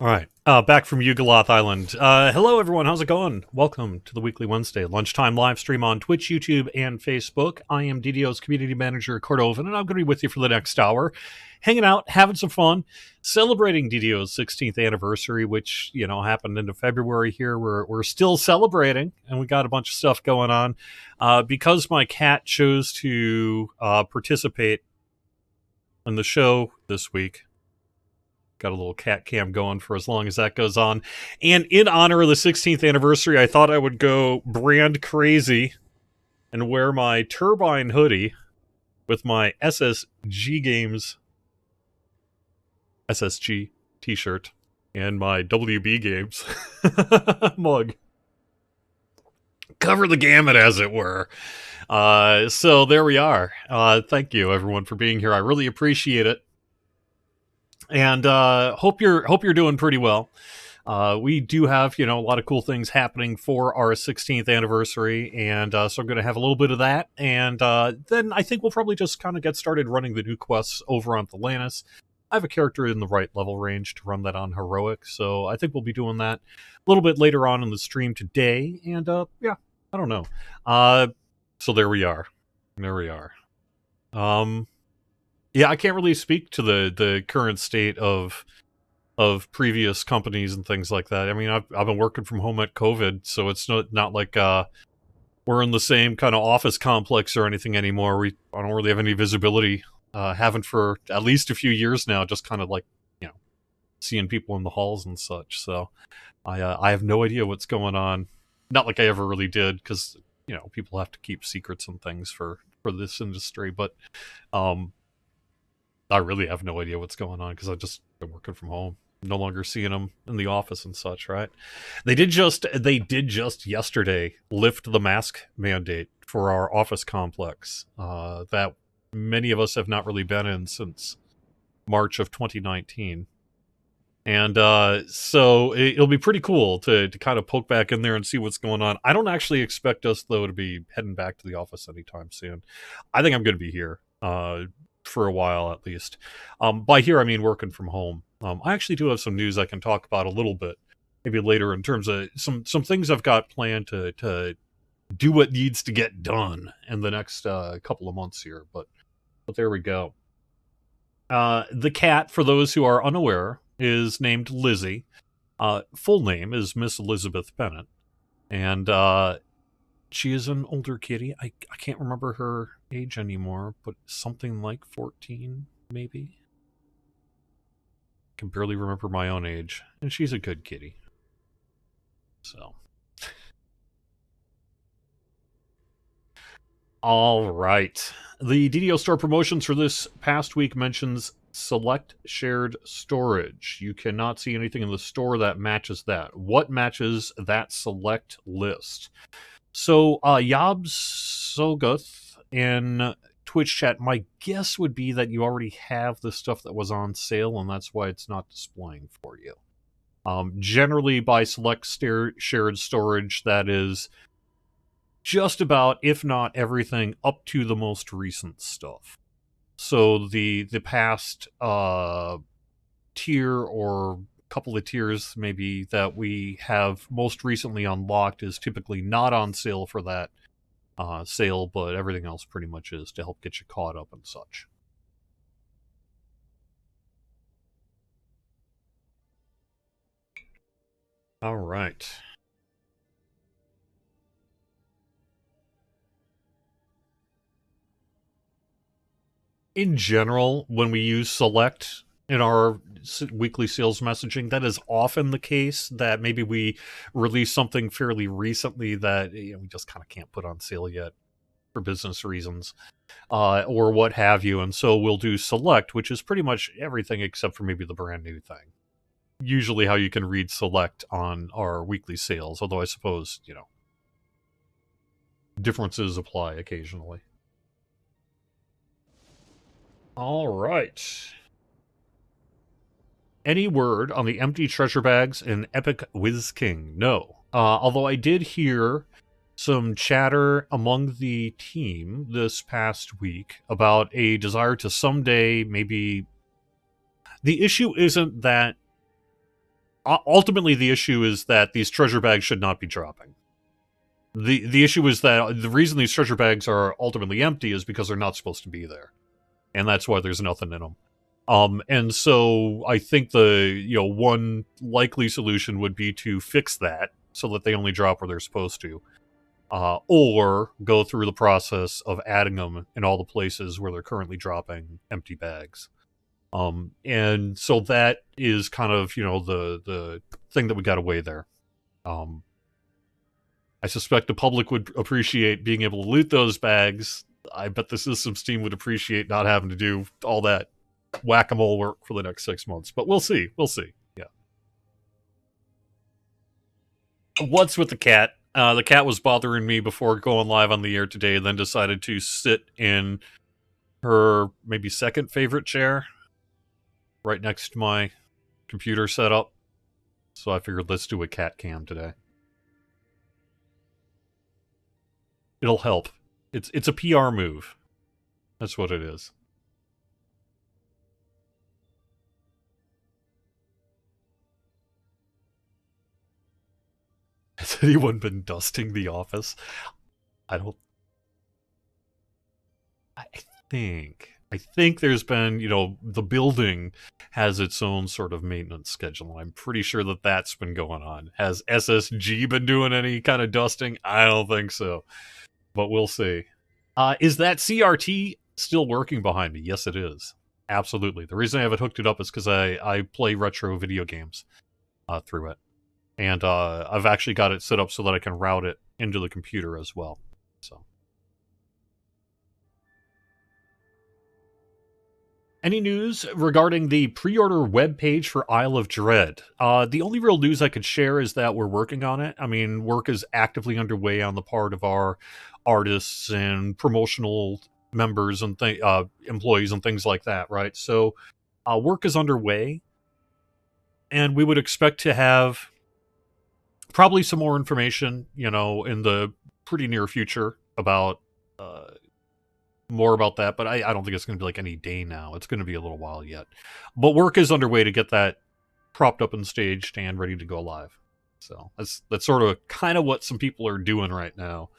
right. Back from Yugoloth Island. Hello, everyone. How's it going? Welcome to the Weekly Wednesday Lunchtime live stream on Twitch, YouTube, and Facebook. I am DDO's Community Manager, Cordovan, and I'm going to be with you for the next hour, hanging out, having some fun, celebrating DDO's 16th anniversary, which, happened into February here. We're still celebrating, and we got a bunch of stuff going on. Because my cat chose to participate in the show this week, got a little cat cam going for as long as that goes on. And in honor of the 16th anniversary, I thought I would go brand crazy and wear my Turbine hoodie with my SSG Games SSG t-shirt and my WB Games mug. Cover the gamut, as it were. So there we are. Thank you, everyone, for being here. I really appreciate it. And hope you're doing pretty well. We do have, a lot of cool things happening for our 16th anniversary, and so I'm going to have a little bit of that. And then I think we'll probably just kind of get started running the new quests over on Atlantis. I have a character in the right level range to run that on Heroic, so I think we'll be doing that a little bit later on in the stream today. And yeah, I don't know. So there we are. There we are. Yeah, I can't really speak to the current state of previous companies and things like that. I mean, I've been working from home at COVID, so it's not like we're in the same kind of office complex or anything anymore. I don't really have any visibility. Haven't for at least a few years now. Just kind of like seeing people in the halls and such. So I have no idea what's going on. Not like I ever really did, because people have to keep secrets and things for this industry, but I really have no idea what's going on because I've just been working from home, no longer seeing them in the office and such, right? They did just yesterday lift the mask mandate for our office complex that many of us have not really been in since March of 2019. And so it'll be pretty cool to kind of poke back in there and see what's going on. I don't actually expect us, though, to be heading back to the office anytime soon. I think I'm going to be here for a while, at least. By here, I mean working from home. I actually do have some news I can talk about a little bit, maybe later, in terms of some things I've got planned to do what needs to get done in the next couple of months here. But there we go. The cat, for those who are unaware, is named Lizzie. Full name is Miss Elizabeth Bennett. And she is an older kitty. I can't remember her age anymore, but something like 14, maybe. Can barely remember my own age. And she's a good kitty. So. All right. The DDO store promotions for this past week mentions select shared storage. You cannot see anything in the store that matches that. What matches that select list? So, Yobs Soguth in Twitch chat, my guess would be that you already have the stuff that was on sale, and that's why it's not displaying for you. Generally, by select shared storage, that is just about, if not everything, up to the most recent stuff. So the past tier or couple of tiers maybe that we have most recently unlocked is typically not on sale for that sale, but everything else pretty much is to help get you caught up and such. All right. In general, when we use select in our weekly sales messaging, that is often the case that maybe we release something fairly recently that we just kind of can't put on sale yet for business reasons or what have you. And so we'll do select, which is pretty much everything except for maybe the brand new thing. Usually how you can read select on our weekly sales, although I suppose, differences apply occasionally. All right. Any word on the empty treasure bags in Epic Whiz King? No. Although I did hear some chatter among the team this past week about a desire to someday maybe... The issue isn't that ultimately the issue is that these treasure bags should not be dropping. The issue is that the reason these treasure bags are ultimately empty is because they're not supposed to be there, and that's why there's nothing in them. And so I think the one likely solution would be to fix that so that they only drop where they're supposed to, or go through the process of adding them in all the places where they're currently dropping empty bags. And so that is kind of the thing that we got to weigh there. I suspect the public would appreciate being able to loot those bags. I bet the system team would appreciate not having to do all that whack-a-mole work for the next 6 months. But we'll see. We'll see. Yeah. What's with the cat? The cat was bothering me before going live on the air today, and then decided to sit in her maybe second favorite chair right next to my computer setup. So I figured let's do a cat cam today. It'll help. It's a PR move. That's what it is. Has anyone been dusting the office? I think there's been, the building has its own sort of maintenance schedule. I'm pretty sure that that's been going on. Has SSG been doing any kind of dusting? I don't think so. But we'll see. Is that CRT still working behind me? Yes, it is. Absolutely. The reason I haven't hooked it up is because I play retro video games through it. And I've actually got it set up so that I can route it into the computer as well. So, any news regarding the pre-order webpage for Isle of Dread? The only real news I could share is that we're working on it. I mean, work is actively underway on the part of our artists and promotional members and employees and things like that, right? So, work is underway, and we would expect to have probably some more information, in the pretty near future about more about that, but I don't think it's going to be like any day now. It's going to be a little while yet. But work is underway to get that propped up and staged and ready to go live. So that's sort of kind of what some people are doing right now.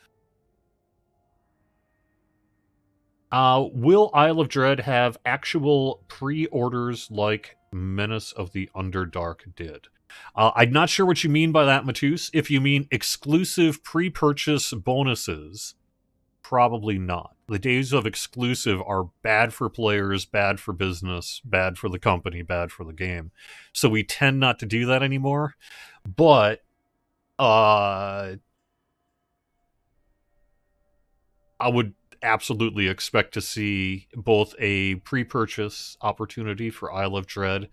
Will Isle of Dread have actual pre-orders like Menace of the Underdark did? I'm not sure what you mean by that, Matus. If you mean exclusive pre-purchase bonuses, probably not. The days of exclusive are bad for players, bad for business, bad for the company, bad for the game. So we tend not to do that anymore. But I would absolutely expect to see both a pre-purchase opportunity for Isle of Dread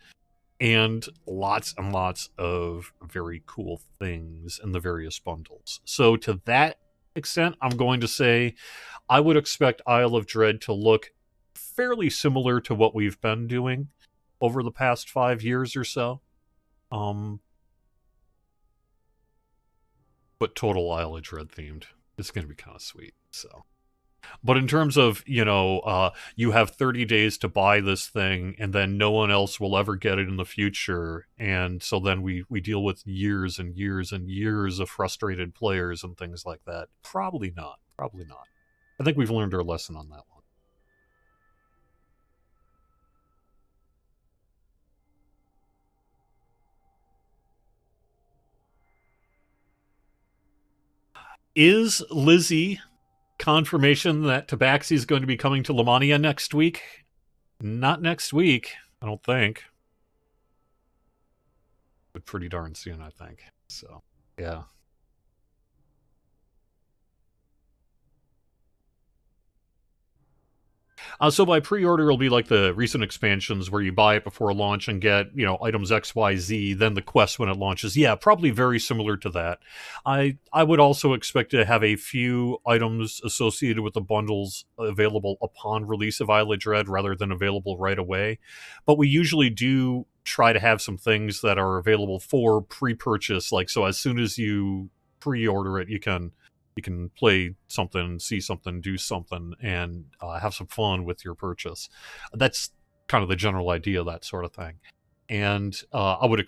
and lots and lots of very cool things in the various bundles. So to that extent, I'm going to say I would expect Isle of Dread to look fairly similar to what we've been doing over the past 5 years or so. But total Isle of Dread themed. It's going to be kind of sweet, so... But in terms of, you have 30 days to buy this thing, and then no one else will ever get it in the future, and so then we deal with years and years and years of frustrated players and things like that. Probably not. Probably not. I think we've learned our lesson on that one. Is Lizzie confirmation that Tabaxi is going to be coming to Lamania next week? Not next week, I don't think. But pretty darn soon, I think. So, yeah. So by pre-order, it'll be like the recent expansions where you buy it before launch and get, items XYZ, then the quest when it launches. Yeah, probably very similar to that. I would also expect to have a few items associated with the bundles available upon release of Isle of Dread rather than available right away. But we usually do try to have some things that are available for pre-purchase, like so as soon as you pre-order it, you can play something, see something, do something, and have some fun with your purchase. That's kind of the general idea of that sort of thing. And I would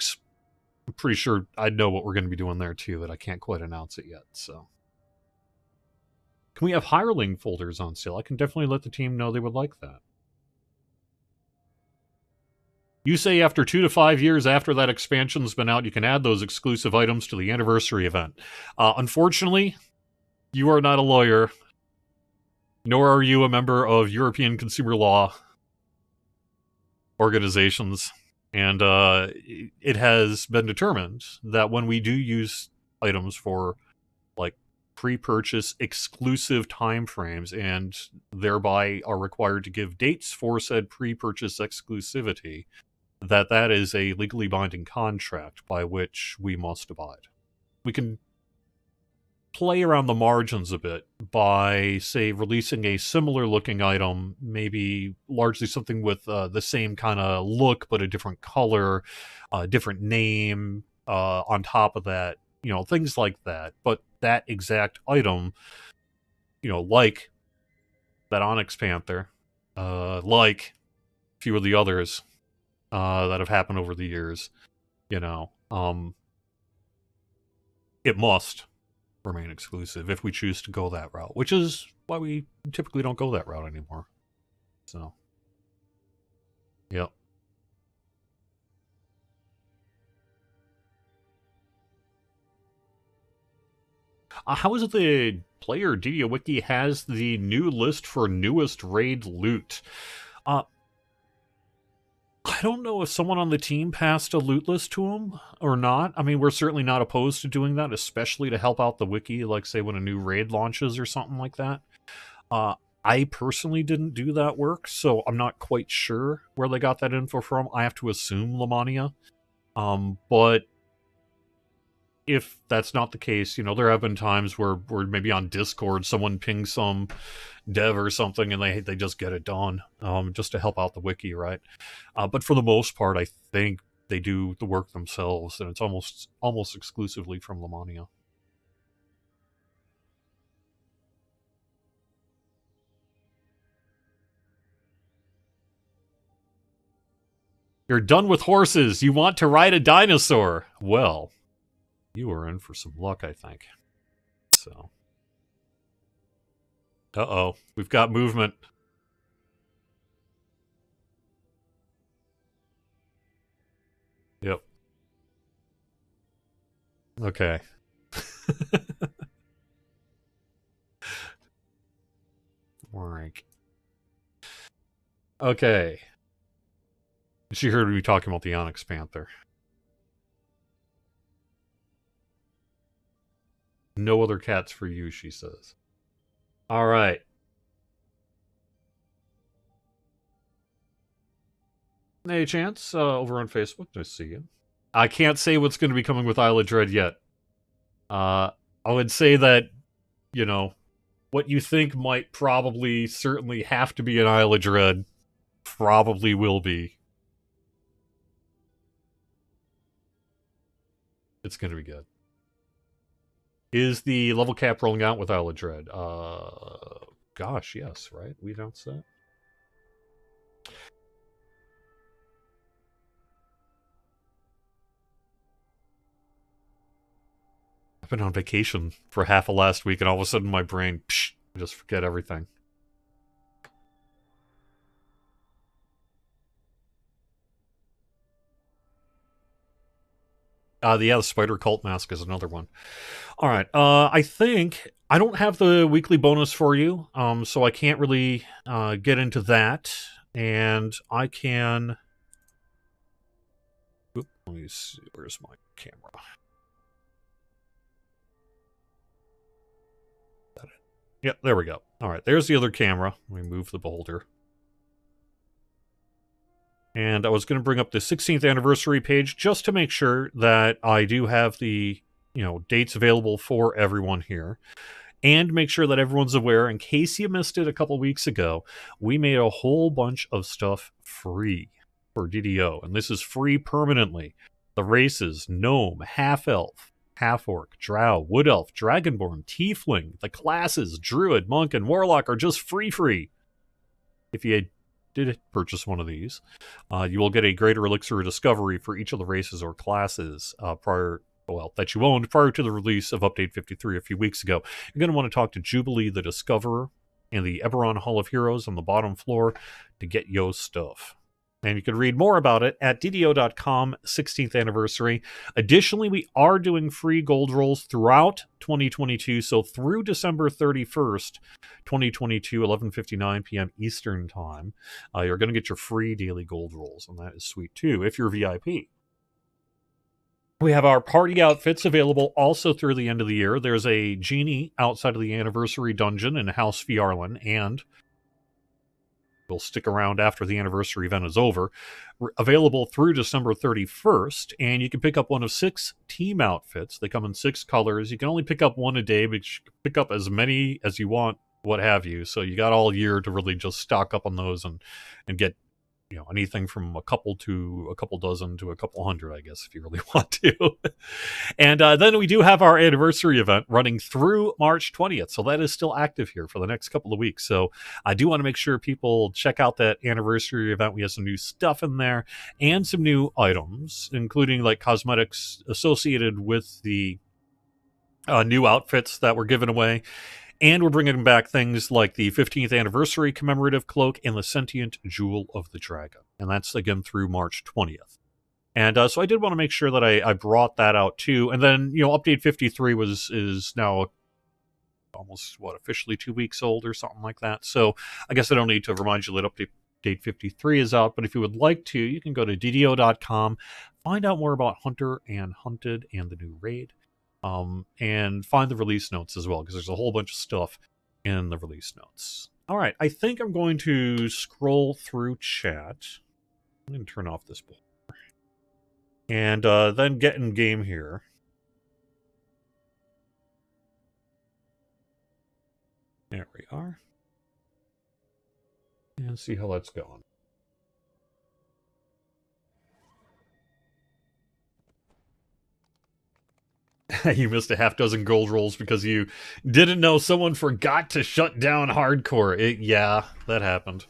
I'm pretty sure I know what we're going to be doing there too, but I can't quite announce it yet. So, can we have hireling folders on sale? I can definitely let the team know they would like that. You say after 2 to 5 years after that expansion's been out, you can add those exclusive items to the anniversary event. Unfortunately, you are not a lawyer, nor are you a member of European consumer law organizations. And it has been determined that when we do use items for like pre-purchase exclusive timeframes and thereby are required to give dates for said pre-purchase exclusivity, that is a legally binding contract by which we must abide. We can play around the margins a bit by, say, releasing a similar looking item, maybe largely something with the same kind of look but a different color, different name on top of that, things like that. But that exact item, like that Onyx Panther, like a few of the others that have happened over the years, it must remain exclusive if we choose to go that route, which is why we typically don't go that route anymore. So, yep. How is it the player DDOWiki has the new list for newest raid loot? I don't know if someone on the team passed a loot list to him or not. I mean, we're certainly not opposed to doing that, especially to help out the wiki, like, say, when a new raid launches or something like that. I personally didn't do that work, so I'm not quite sure where they got that info from. I have to assume Lamania. But if that's not the case, there have been times where maybe on Discord someone pings some dev or something and they just get it done, just to help out the wiki, right? But for the most part, I think they do the work themselves, and it's almost exclusively from Lamania. You're done with horses. You want to ride a dinosaur. Well, you are in for some luck, I think. So. Uh-oh. We've got movement. Yep. Okay. Alright. Okay. She heard me talking about the Onyx Panther. No other cats for you, she says. Alright. Hey, Chance, over on Facebook. Nice to see you. I can't say what's going to be coming with Isle of Dread yet. I would say that, what you think might probably certainly have to be an Isle of Dread probably will be. It's going to be good. Is the level cap rolling out with Isle of Dread? Gosh, yes, right? We announced that. I've been on vacation for half of last week, and all of a sudden my brain, I just forget everything. The Spider Cult Mask is another one. All right, I think I don't have the weekly bonus for you, so I can't really get into that, and I can... Oop, let me see, where's my camera? Yep, there we go. All right, there's the other camera. Let me move the beholder. And I was going to bring up the 16th anniversary page just to make sure that I do have the, dates available for everyone here. And make sure that everyone's aware, in case you missed it a couple weeks ago, we made a whole bunch of stuff free for DDO. And this is free permanently. The races, Gnome, Half-Elf, Half-Orc, Drow, Wood Elf, Dragonborn, Tiefling, the classes, Druid, Monk, and Warlock are just free. If you did purchase one of these, you will get a greater elixir of discovery for each of the races or classes that you owned prior to the release of Update 53 a few weeks ago. You're going to want to talk to Jubilee the Discoverer and the Eberron Hall of Heroes on the bottom floor to get yo stuff. And you can read more about it at DDO.com 16th anniversary. Additionally, we are doing free gold rolls throughout 2022. So through December 31st, 2022, 11:59 p.m. Eastern Time, you're going to get your free daily gold rolls. And that is sweet too, if you're VIP. We have our party outfits available also through the end of the year. There's a genie outside of the anniversary dungeon in House Fjarlin, and will stick around after the anniversary event is over. We're available through December 31st, and you can pick up one of 6 team outfits. They come in 6 colors. You can only pick up one a day, but you can pick up as many as you want, what have you. So you got all year to really just stock up on those and get, anything from a couple to a couple dozen to a couple hundred, I guess, if you really want to. And then we do have our anniversary event running through March 20th. So that is still active here for the next couple of weeks. So I do want to make sure people check out that anniversary event. We have some new stuff in there and some new items, including like cosmetics associated with the new outfits that were given away. And we're bringing back things like the 15th anniversary commemorative cloak and the sentient jewel of the dragon. And that's, again, through March 20th. And so I did want to make sure that I brought that out, too. And then, Update 53 is now almost, officially 2 weeks old or something like that. So I guess I don't need to remind you that Update 53 is out. But if you would like to, you can go to DDO.com, find out more about Hunter and Hunted and the new raid. And find the release notes as well, because there's a whole bunch of stuff in the release notes. All right, I think I'm going to scroll through chat. I'm going to turn off this board. And then get in game here. There we are. And see how that's going. You missed a half dozen gold rolls because you didn't know someone forgot to shut down hardcore. Yeah, that happened.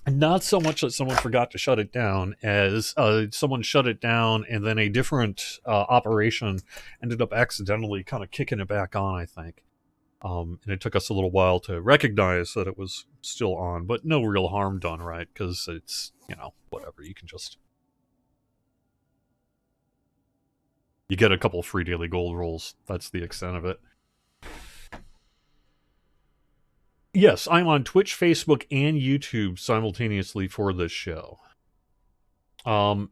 Not so much that someone forgot to shut it down as someone shut it down and then a different operation ended up accidentally kind of kicking it back on, I think. And it took us a little while to recognize that it was still on, but no real harm done, right? Because it's, whatever. You can just... You get a couple free daily gold rolls. That's the extent of it. Yes, I'm on Twitch, Facebook, and YouTube simultaneously for this show.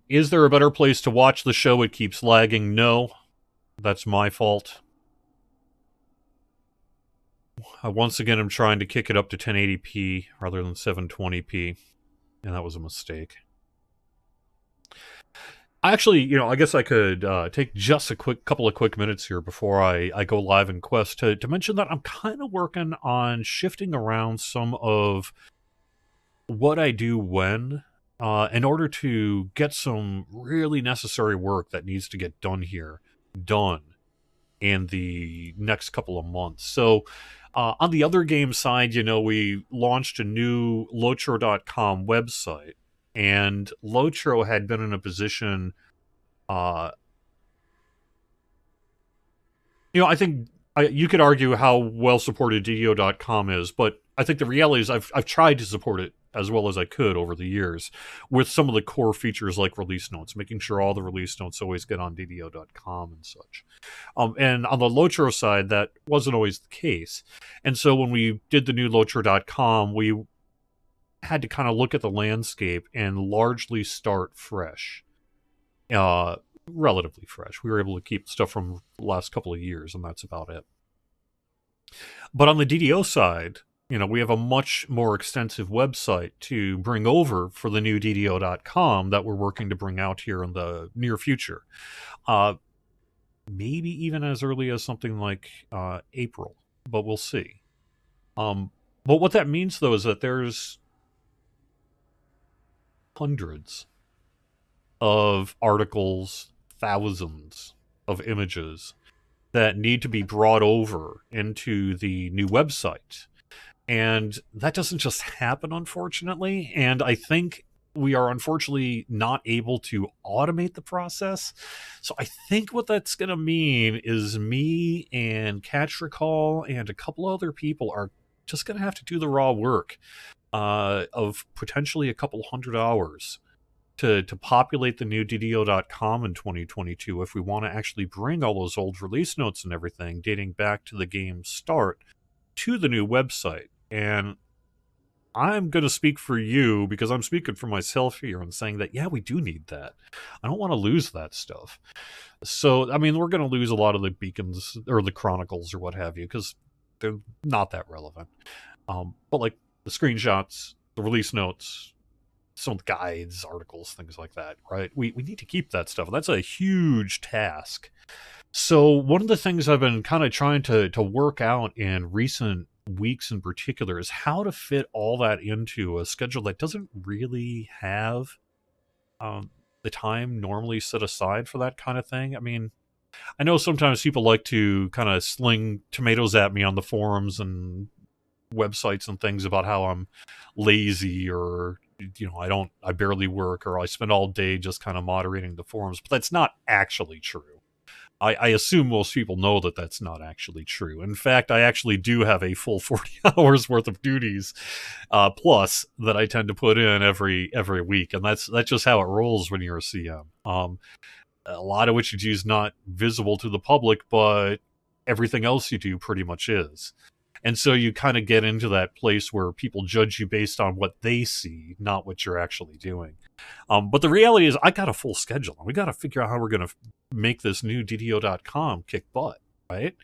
Is there a better place to watch the show? It keeps lagging. No, that's my fault. Once again, I'm trying to kick it up to 1080p rather than 720p, and that was a mistake. Actually, I guess I could take just a couple of quick minutes here before I go live in Quest to mention that I'm kind of working on shifting around some of what I do when in order to get some really necessary work that needs to get done here done in the next couple of months. So on the other game side, we launched a new Lotro.com website. And Lotro had been in a position, I think you could argue how well supported DDO.com is, but I think the reality is I've tried to support it as well as I could over the years with some of the core features like release notes, making sure all the release notes always get on DDO.com and such. And on the Lotro side, that wasn't always the case. And so when we did the new Lotro.com, we had to kind of look at the landscape and largely start fresh, relatively fresh. We were able to keep stuff from the last couple of years, and that's about it. But on the DDO side, we have a much more extensive website to bring over for the new DDO.com that we're working to bring out here in the near future. Maybe even as early as something like April, but we'll see. But what that means, though, is that there's hundreds of articles, thousands of images that need to be brought over into the new website. And that doesn't just happen, unfortunately. And I think we are unfortunately not able to automate the process. So I think what that's going to mean is me and Catch Recall and a couple other people are just going to have to do the raw work of potentially a couple hundred hours to populate the new DDO.com in 2022 if we want to actually bring all those old release notes and everything dating back to the game's start to the new website. And I'm going to speak for you because I'm speaking for myself here and saying that, yeah, we do need that. I don't want to lose that stuff. So, I mean, we're going to lose a lot of the beacons or the chronicles or what have you because they're not that relevant. But like the screenshots, the release notes, some of the guides, articles, things like that, right? We need to keep that stuff. That's a huge task. So one of the things I've been kind of trying to work out in recent weeks in particular is how to fit all that into a schedule that doesn't really have the time normally set aside for that kind of thing. I mean, I know sometimes people like to kind of sling tomatoes at me on the forums and websites and things about how I'm lazy or I barely work or I spend all day just kind of moderating the forums, but that's not actually true. I assume most people know that that's not actually true. In fact, I actually do have a full 40 hours worth of duties plus that I tend to put in every week, and that's just how it rolls when you're a CM. A lot of what you do is not visible to the public, but everything else you do pretty much is. And so you kind of get into that place where people judge you based on what they see, not what you're actually doing. But the reality is I got a full schedule. We got to figure out how we're going to make this new DDO.com kick butt, right?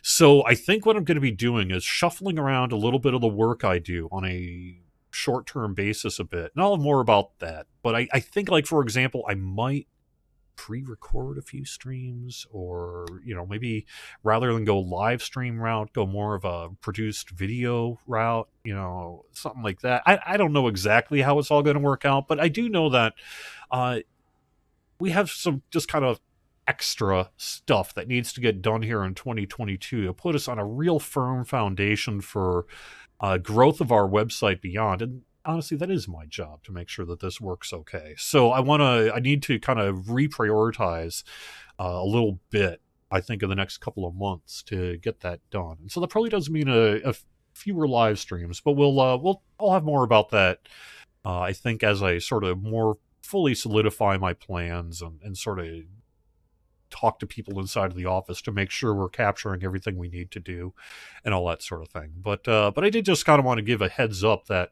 So I think what I'm going to be doing is shuffling around a little bit of the work I do on a short-term basis a bit. And I'll have more about that. But I think, like, for example, I might pre-record a few streams or maybe rather than go live stream route, go more of a produced video route, something like that. I don't know exactly how it's all going to work out, but I do know that we have some just kind of extra stuff that needs to get done here in 2022 to put us on a real firm foundation for growth of our website beyond. And honestly, that is my job to make sure that this works okay. So I need to kind of reprioritize a little bit, I think, in the next couple of months to get that done. And so that probably does mean a fewer live streams, but I'll have more about that. I think as I sort of more fully solidify my plans and sort of talk to people inside of the office to make sure we're capturing everything we need to do and all that sort of thing. But I did just kind of want to give a heads up that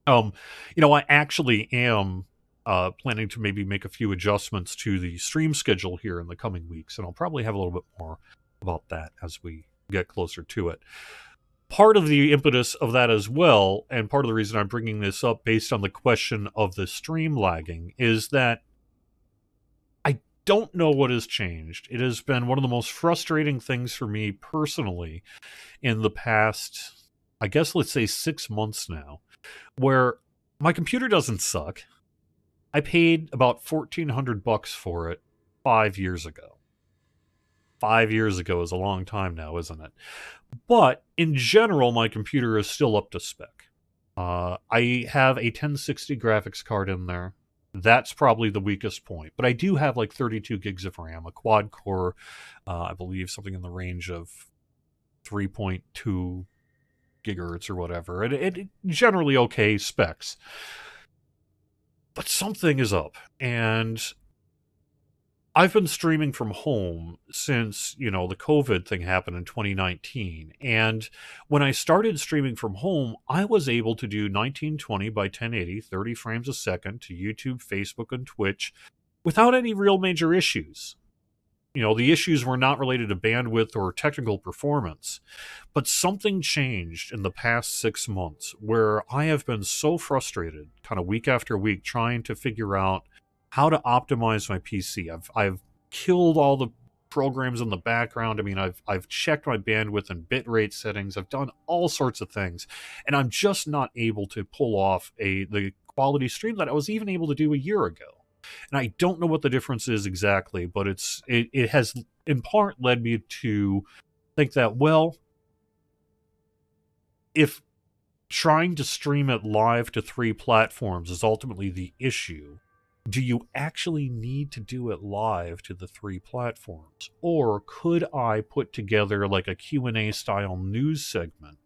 I actually am planning to maybe make a few adjustments to the stream schedule here in the coming weeks, and I'll probably have a little bit more about that as we get closer to it. Part of the impetus of that as well, and part of the reason I'm bringing this up based on the question of the stream lagging, is that I don't know what has changed. It has been one of the most frustrating things for me personally in the past, I guess, let's say 6 months now, where my computer doesn't suck. I paid about $1,400 for it 5 years ago. 5 years ago is a long time now, isn't it? But in general, my computer is still up to spec. I have a 1060 graphics card in there. That's probably the weakest point. But I do have like 32 gigs of RAM, a quad core, I believe something in the range of 3.2 gigahertz or whatever. It generally okay specs. But something is up. And I've been streaming from home since, the COVID thing happened in 2019. And when I started streaming from home, I was able to do 1920 by 1080, 30 frames a second to YouTube, Facebook, and Twitch without any real major issues. The issues were not related to bandwidth or technical performance, but something changed in the past 6 months where I have been so frustrated kind of week after week trying to figure out how to optimize my PC. I've killed all the programs in the background. I mean, I've checked my bandwidth and bitrate settings. I've done all sorts of things, and I'm just not able to pull off the quality stream that I was even able to do a year ago. And I don't know what the difference is exactly, but it has in part led me to think that, well, if trying to stream it live to 3 platforms is ultimately the issue, do you actually need to do it live to the 3 platforms? Or could I put together like a Q&A style news segment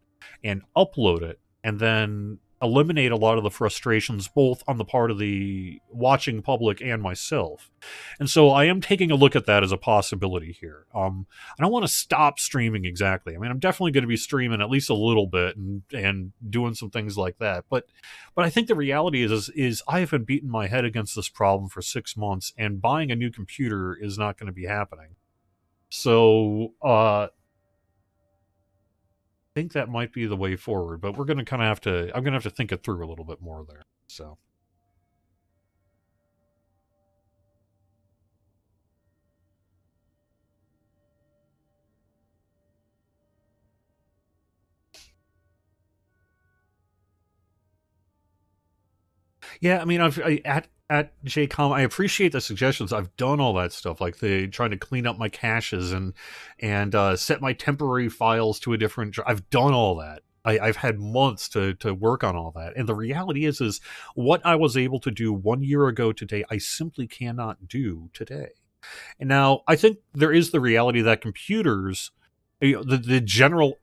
and upload it and then eliminate a lot of the frustrations both on the part of the watching public and myself? And so I am taking a look at that as a possibility here. I don't want to stop streaming exactly. I mean, I'm definitely going to be streaming at least a little bit and doing some things like that. But I think the reality is I have been beating my head against this problem for 6 months, and buying a new computer is not going to be happening. So I think that might be the way forward. But we're going to kind of have to. I'm going to have to think it through a little bit more there. So. Yeah, I mean, at JCom, I appreciate the suggestions. I've done all that stuff, like the trying to clean up my caches and set my temporary files to a different. I've done all that. I've had months to work on all that, and the reality is what I was able to do 1 year ago today, I simply cannot do today. And now I think there is the reality that computers, the general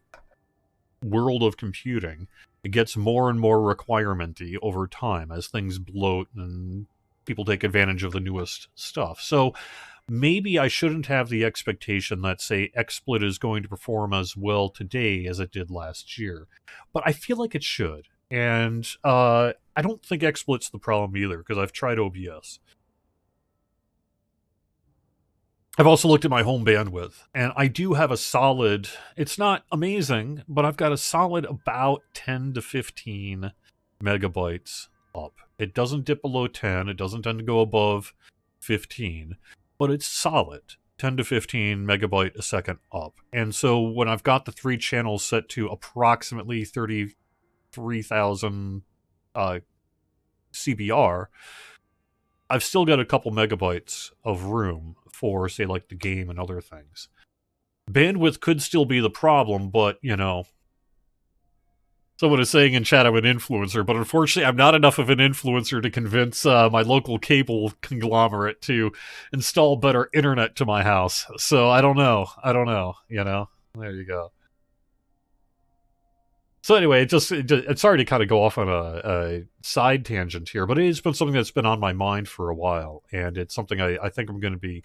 world of computing, it gets more and more requirement-y over time as things bloat and people take advantage of the newest stuff. So maybe I shouldn't have the expectation that, say, XSplit is going to perform as well today as it did last year. But I feel like it should. And I don't think XSplit's the problem either, because I've tried OBS. I've also looked at my home bandwidth, and I do have a solid, it's not amazing, but I've got a solid about 10 to 15 megabytes up. It doesn't dip below 10, it doesn't tend to go above 15, but it's solid 10 to 15 megabyte a second up. And so when I've got the 3 channels set to approximately 33,000 CBR, I've still got a couple megabytes of room for, say, like the game and other things. Bandwidth could still be the problem, but, you know, someone is saying in chat I'm an influencer, but unfortunately I'm not enough of an influencer to convince my local cable conglomerate to install better internet to my house. So I don't know, you know? There you go. So anyway, it's sorry to kind of go off on a side tangent here, but it has been something that's been on my mind for a while, and it's something I think I'm going to be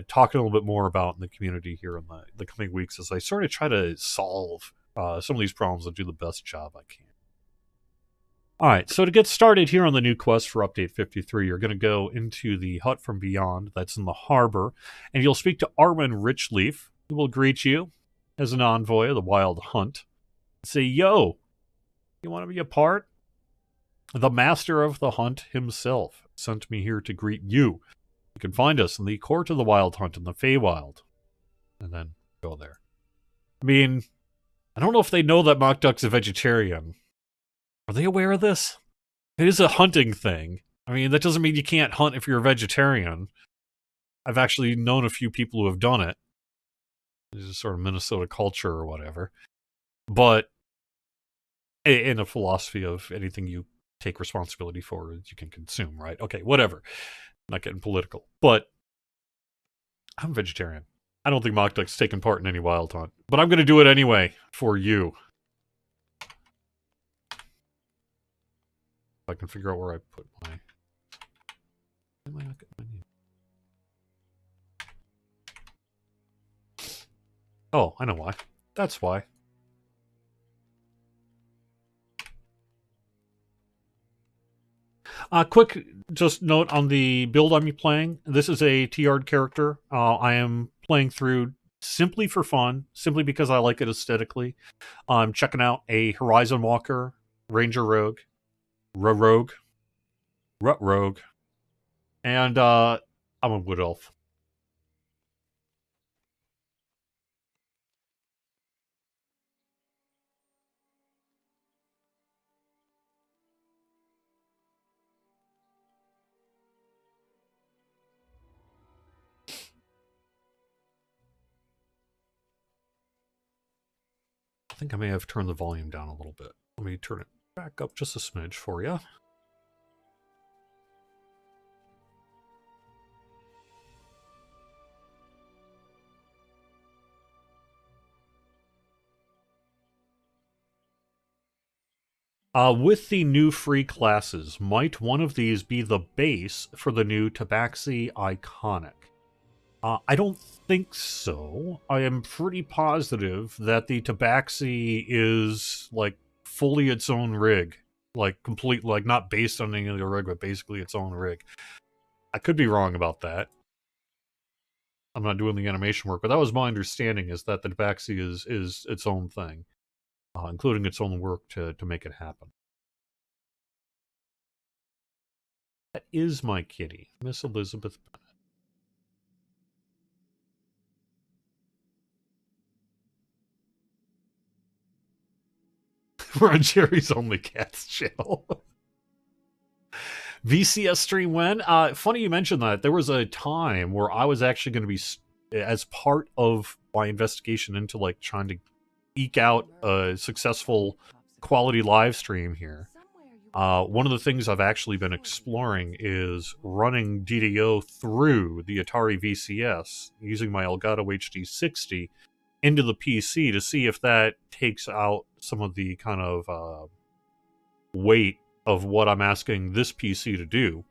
talking a little bit more about in the community here in the coming weeks as I sort of try to solve some of these problems and do the best job I can. All right, so to get started here on the new quest for Update 53, you're going to go into the hut from beyond that's in the harbor, and you'll speak to Arwen Richleaf, who will greet you as an envoy of the Wild Hunt. Say, yo, you want to be a part? The master of the hunt himself sent me here to greet you. You can find us in the court of the Wild Hunt in the Feywild. And then go there. I mean, I don't know if they know that Mock Duck's a vegetarian. Are they aware of this? It is a hunting thing. I mean, that doesn't mean you can't hunt if you're a vegetarian. I've actually known a few people who have done it. This is sort of Minnesota culture or whatever. But in a philosophy of anything you take responsibility for, you can consume, right? Okay, whatever. I'm not getting political. But I'm a vegetarian. I don't think Mock Duck's taken part in any wild hunt. But I'm going to do it anyway for you. If I can figure out where I put my... Why am I not getting my name? Oh, I know why. That's why. Quick just note on the build I'm playing. This is a T-Yard character. I am playing through simply for fun, simply because I like it aesthetically. I'm checking out a Horizon Walker, Ranger Rogue, Rut Rogue, and I'm a Wood Elf. think I may have turned the volume down a little bit. Let me turn it back up just a smidge for you. With the new free classes, might one of these be the base for the new Tabaxi Iconic? I don't think so. I am pretty positive that the Tabaxi is, like, fully its own rig. Like, complete, like, not based on any other rig, but basically its own rig. I could be wrong about that. I'm not doing the animation work, but that was my understanding, is that the Tabaxi is its own thing. Including its own work to make it happen. That is my kitty, Miss Elizabeth Bennett. We're on Jerry's Only Cats channel. VCS stream when? Funny you mentioned that. There was a time where I was actually going to be, as part of my investigation into, like, trying to eke out a successful quality live stream here. One of the things I've actually been exploring is running DDO through the Atari VCS using my Elgato HD60 into the PC to see if that takes out some of the kind of weight of what I'm asking this PC to do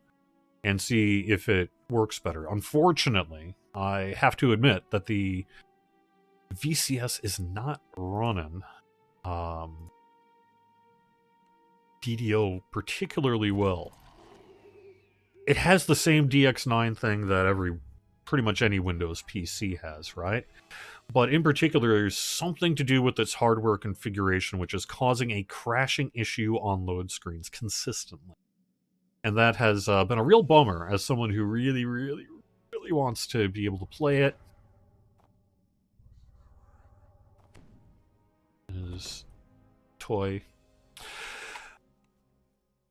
and see if it works better. Unfortunately, I have to admit that the VCS is not running DDO particularly well. It has the same DX9 thing that pretty much any Windows PC has, right? But in particular, there's something to do with its hardware configuration, which is causing a crashing issue on load screens consistently. And that has been a real bummer as someone who really, really, really wants to be able to play it. His toy.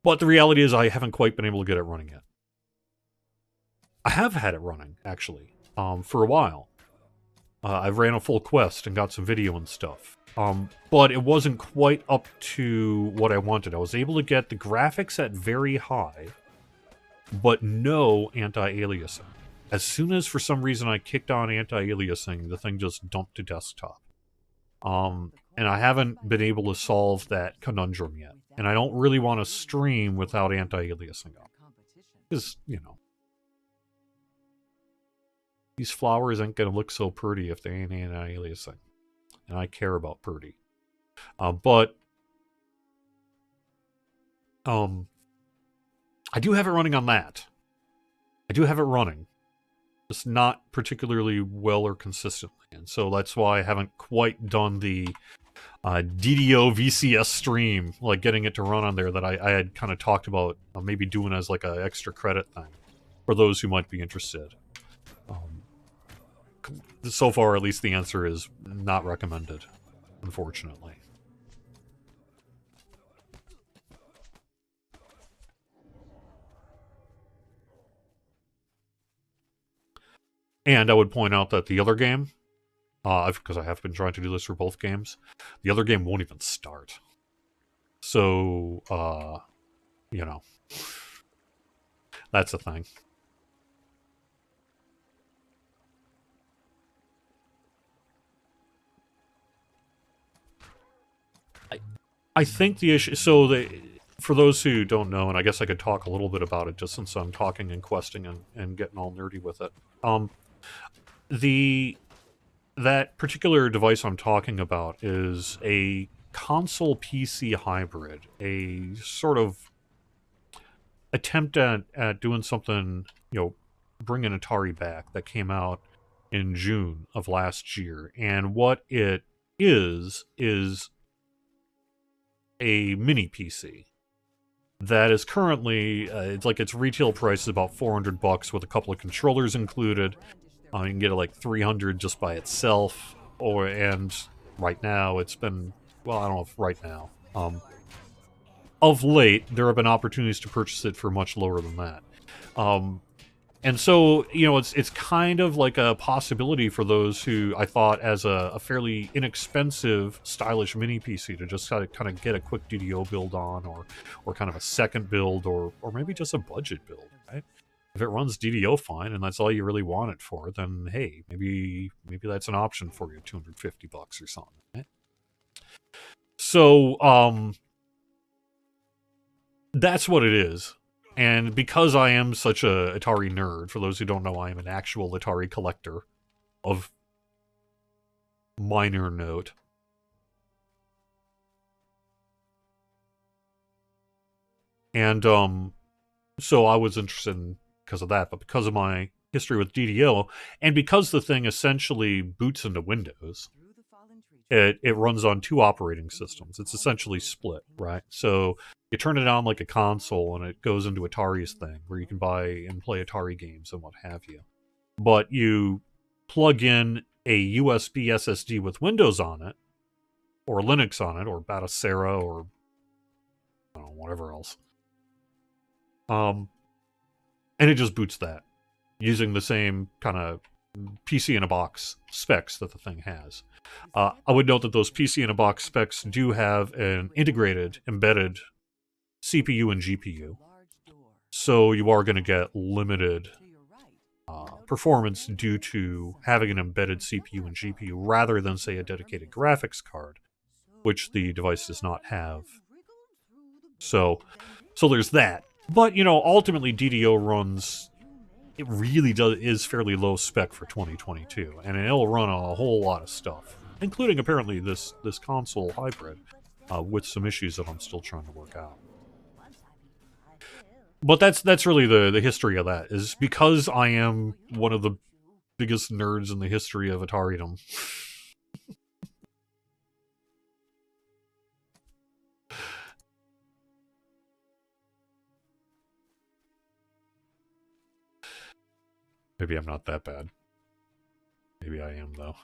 But the reality is I haven't quite been able to get it running yet. I have had it running, actually, for a while. I've ran a full quest and got some video and stuff. But it wasn't quite up to what I wanted. I was able to get the graphics at very high, but no anti-aliasing. As soon as, for some reason, I kicked on anti-aliasing, the thing just dumped to desktop. And I haven't been able to solve that conundrum yet. And I don't really want to stream without anti-aliasing up. Because, you know, these flowers ain't going to look so pretty if they ain't anti-aliasing. And I care about pretty. But I do have it running on that. I do have it running. Just not particularly well or consistently. And so that's why I haven't quite done the DDO VCS stream, like getting it to run on there that I had kind of talked about maybe doing as like an extra credit thing for those who might be interested. So far, at least the answer is not recommended, unfortunately. And I would point out that the other game, because I have been trying to do this for both games, the other game won't even start. So, you know, that's a thing. I think the issue, so for those who don't know, and I guess I could talk a little bit about it just since I'm talking and questing and getting all nerdy with it. That particular device I'm talking about is a console PC hybrid, a sort of attempt at doing something, you know, bringing Atari back, that came out in June of last year. And what it is a mini PC that is currently, it's like its retail price is about $400 with a couple of controllers included. You can get it like $300 just by itself, and right now it's been, well, I don't know if right now. Of late, there have been opportunities to purchase it for much lower than that. And so, you know, it's kind of like a possibility for those who I thought as a fairly inexpensive, stylish mini PC to just kind of get a quick DDO build on, or kind of a second build, or maybe just a budget build, right? If it runs DDO fine and that's all you really want it for, then hey, maybe that's an option for you, $250 or something, right? So, that's what it is. And because I am such a Atari nerd, for those who don't know, I am an actual Atari collector of minor note. And so I was interested in because of that, but because of my history with DDO, and because the thing essentially boots into Windows, it runs on two operating systems. It's essentially split, right? So you turn it on like a console and it goes into Atari's thing where you can buy and play Atari games and what have you. But you plug in a USB SSD with Windows on it, or Linux on it, or Batacera, or I don't know, whatever else. And it just boots that using the same kind of PC in a box specs that the thing has. I would note that those PC in a box specs do have an integrated, embedded CPU and GPU. So you are going to get limited performance due to having an embedded CPU and GPU rather than, say, a dedicated graphics card, which the device does not have. So there's that. But, you know, ultimately DDO runs, it really is fairly low spec for 2022, and it'll run a whole lot of stuff, including apparently this console hybrid, with some issues that I'm still trying to work out. But that's really the history of that, is because I am one of the biggest nerds in the history of Ataridom. Maybe I'm not that bad. Maybe I am, though.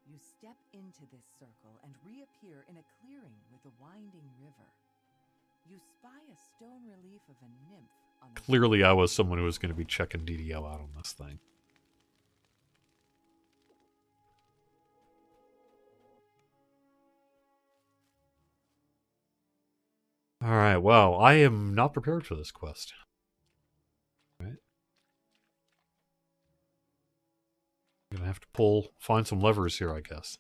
You step into this circle and reappear in a clearing with a winding river. You spy a stone relief of a nymph on the Clearly I was someone who was going to be checking DDO out on this thing. Alright, well, I am not prepared for this quest. Right? I'm gonna have to find some levers here, I guess.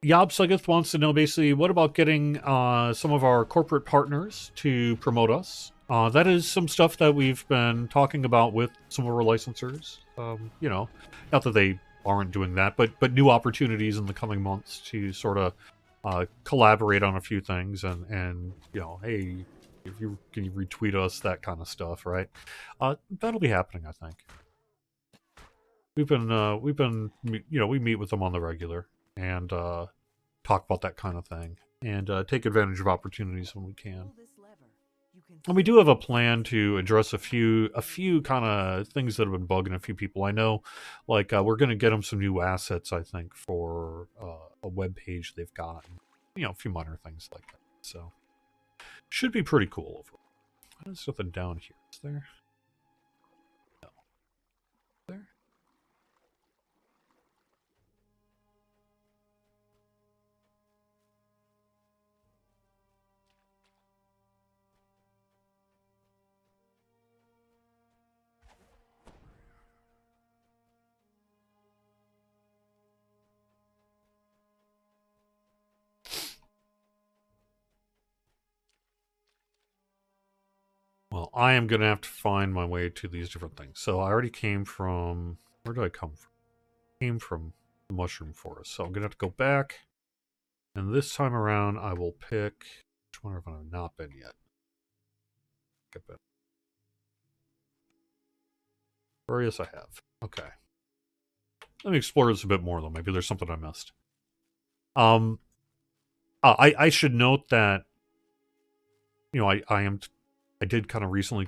Yob Suggeth wants to know basically, what about getting some of our corporate partners to promote us? That is some stuff that we've been talking about with some of our licensors. You know, not that they aren't doing that, but new opportunities in the coming months to sort of collaborate on a few things, and you know, hey, if you can you retweet us, that kind of stuff, right? That'll be happening, I think. We've been, you know, we meet with them on the regular and talk about that kind of thing, and take advantage of opportunities when we can. And we do have a plan to address a few kind of things that have been bugging a few people. I know, like we're going to get them some new assets, I think, for a web page they've got, and, you know, a few minor things like that. So should be pretty cool overall. There's nothing down here, is there? No. There? Well, I am going to have to find my way to these different things. So I already came from... Where did I come from? Came from the Mushroom Forest. So I'm going to have to go back. And this time around, I will pick... Which one have I not been yet? Get back. Or yes, I have. Okay. Let me explore this a bit more, though. Maybe there's something I missed. I should note that, you know, I am I did kind of recently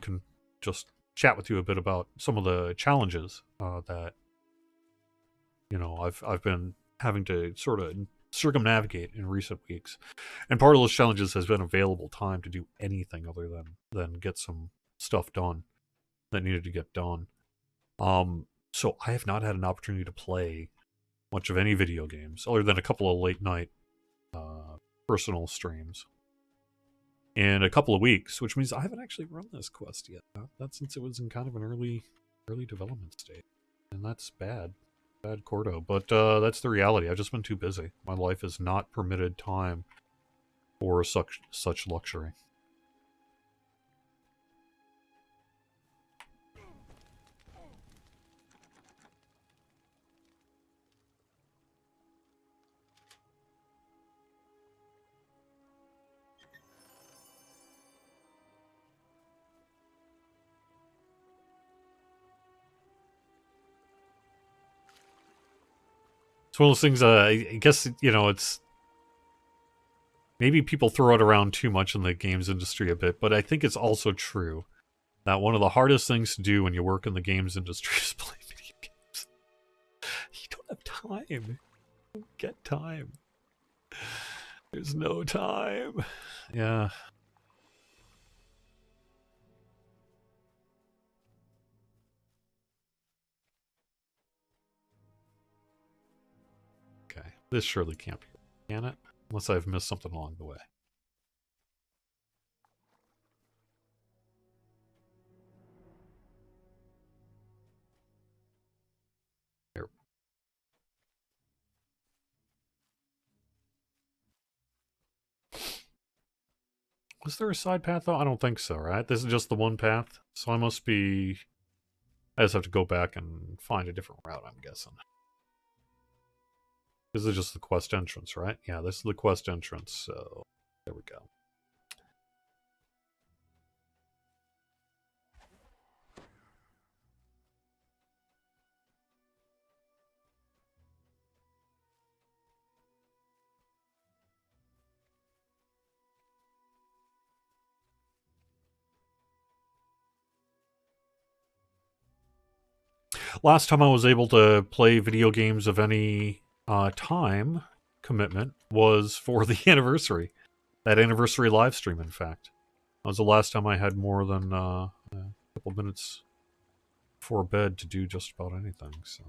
just chat with you a bit about some of the challenges that I've been having to sort of circumnavigate in recent weeks, and part of those challenges has been available time to do anything other than get some stuff done that needed to get done. So I have not had an opportunity to play much of any video games other than a couple of late night personal streams in a couple of weeks, which means I haven't actually run this quest yet. That's since it was in kind of an early development state, and that's bad Cordo. But that's the reality. I've just been too busy. My life has not permitted time for such luxury. It's one of those things, I guess, it's... Maybe people throw it around too much in the games industry a bit, but I think it's also true that one of the hardest things to do when you work in the games industry is play video games. You don't have time. You don't get time. There's no time. Yeah. Okay. This surely can't be, can it? Unless I've missed something along the way. Here. Was there a side path, though? I don't think so, right? This is just the one path, so I must be... I just have to go back and find a different route, I'm guessing. This is just the quest entrance, right? Yeah, this is the quest entrance, so there we go. Last time I was able to play video games of any time commitment was for the anniversary. That anniversary live stream, in fact. That was the last time I had more than a couple minutes before bed to do just about anything, so...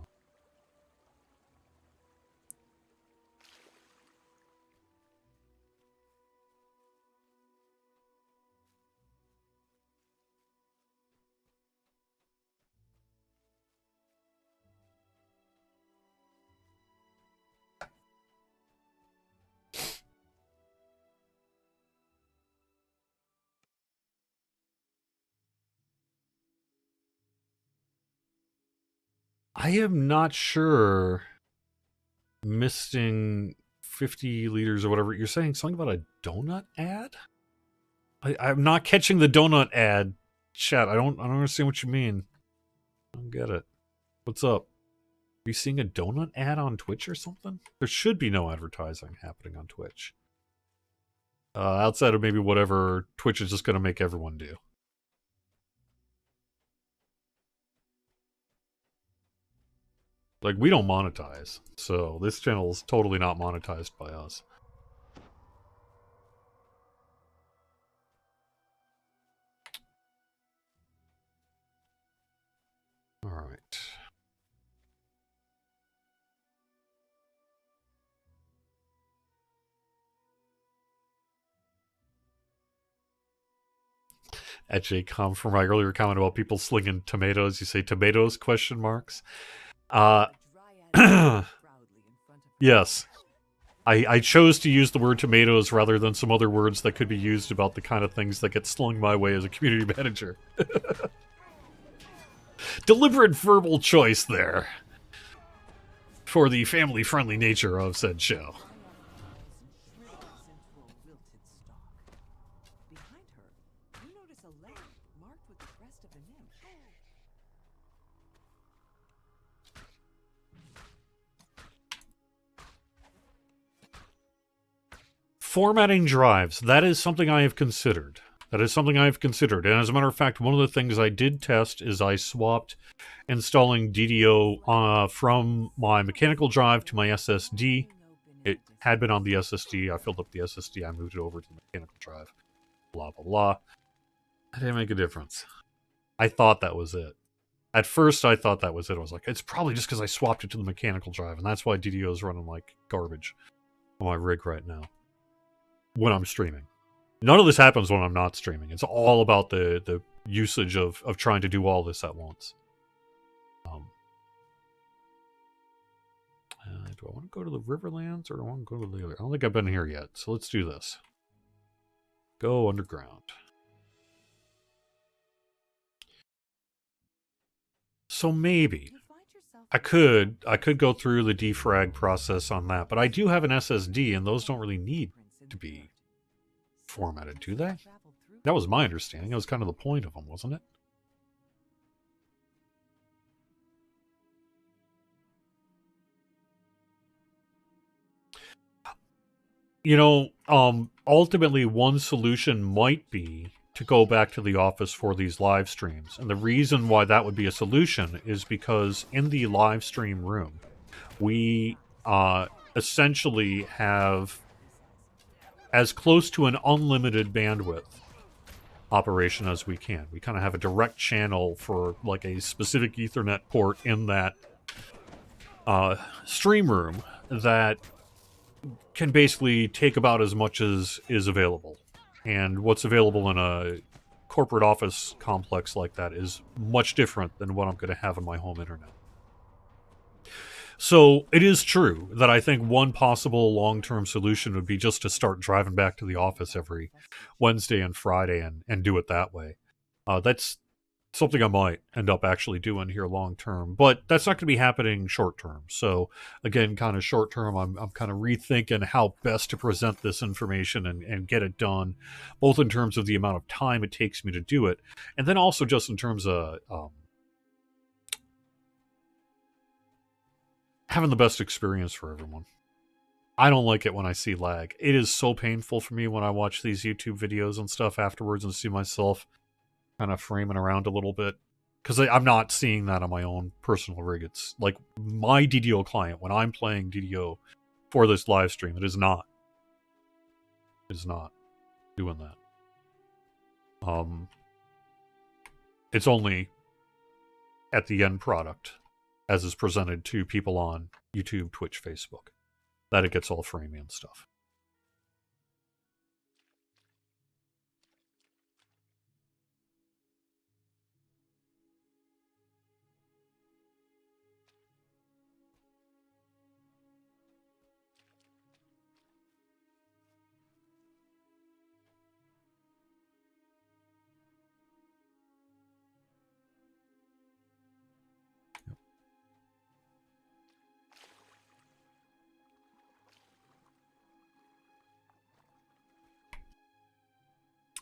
I am not sure misting 50 liters or whatever. You're saying something about a donut ad? I'm not catching the donut ad, chat. I don't understand what you mean. I don't get it. What's up? Are you seeing a donut ad on Twitch or something? There should be no advertising happening on Twitch. Outside of maybe whatever Twitch is just going to make everyone do. Like, we don't monetize, so this channel is totally not monetized by us. Alright. At JCom, for my earlier comment about people slinging tomatoes, you say tomatoes, question marks? Yes. I chose to use the word tomatoes rather than some other words that could be used about the kind of things that get slung my way as a community manager. Deliberate verbal choice there. For the family-friendly nature of said show. Formatting drives. That is something I have considered. That is something I've considered. And as a matter of fact, one of the things I did test is I swapped installing DDO from my mechanical drive to my SSD. It had been on the SSD. I filled up the SSD. I moved it over to the mechanical drive. Blah, blah, blah. That didn't make a difference. I thought that was it. At first, I thought that was it. I was like, it's probably just because I swapped it to the mechanical drive, and that's why DDO is running like garbage on my rig right now when I'm streaming. None of this happens when I'm not streaming. It's all about the usage of trying to do all this at once. Do I want to go to the Riverlands or do I want to go to the other? I don't think I've been here yet, so let's do this. Go underground. So maybe I could go through the defrag process on that, but I do have an SSD, and those don't really need to be formatted, do they? That was my understanding. That was kind of the point of them, wasn't it? You know, ultimately one solution might be to go back to the office for these live streams. And the reason why that would be a solution is because in the live stream room, we essentially have as close to an unlimited bandwidth operation as we can. We kind of have a direct channel for like a specific Ethernet port in that stream room that can basically take about as much as is available. And what's available in a corporate office complex like that is much different than what I'm going to have on my home internet. So it is true that I think one possible long-term solution would be just to start driving back to the office every Wednesday and Friday and do it that way. That's something I might end up actually doing here long-term, but that's not going to be happening short-term. So again, kind of short-term, I'm kind of rethinking how best to present this information and get it done, both in terms of the amount of time it takes me to do it, and then also just in terms of having the best experience for everyone. I don't like it when I see lag. It is so painful for me when I watch these YouTube videos and stuff afterwards and see myself kind of framing around a little bit. Because I'm not seeing that on my own personal rig. It's like my DDO client, when I'm playing DDO for this live stream, it is not. It is not doing that. It's only at the end product as is presented to people on YouTube, Twitch, Facebook, that it gets all framey and stuff.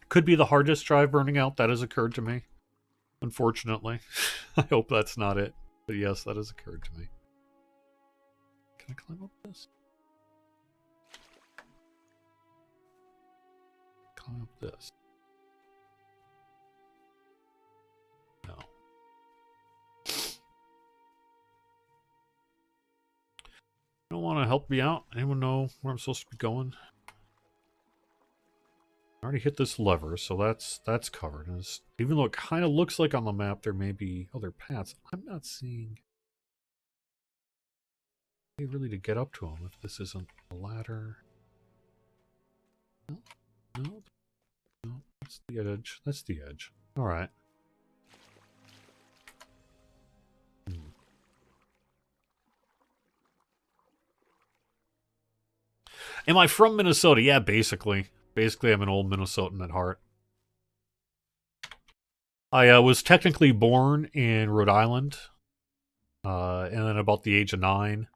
Could be the hard disk drive burning out. That has occurred to me, unfortunately. I hope that's not it. But yes, that has occurred to me. Can I climb up this? Climb up this. No. Don't want to help me out? Anyone know where I'm supposed to be going? I already hit this lever, so that's covered. And even though it kind of looks like on the map there may be other paths, I'm not seeing a way really to get up to them if this isn't a ladder. No, that's the edge. That's the edge. All right. Am I from Minnesota? Yeah, basically. Basically, I'm an old Minnesotan at heart. I was technically born in Rhode Island, and then about the age of 9,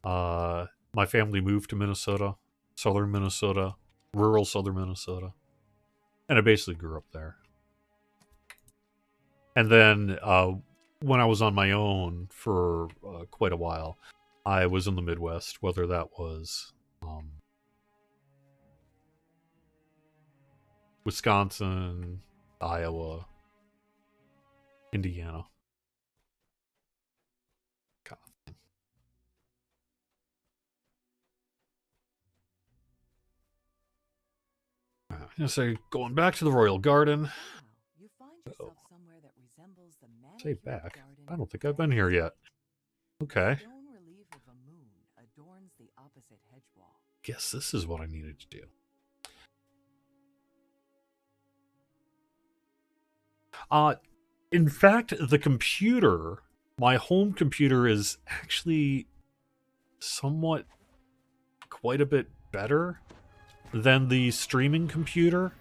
my family moved to Minnesota, southern Minnesota, rural southern Minnesota, and I basically grew up there. And then when I was on my own for quite a while, I was in the Midwest, whether that was Wisconsin, Iowa, Indiana. God. I'm gonna say going back to the Royal Garden. Now, you find yourself somewhere that resembles the Say manicured back. garden I don't of think I've been here yet. Okay. A stone relief of a moon adorns the opposite hedge wall. Guess this is what I needed to do. In fact, the computer, my home computer, is actually somewhat quite a bit better than the streaming computer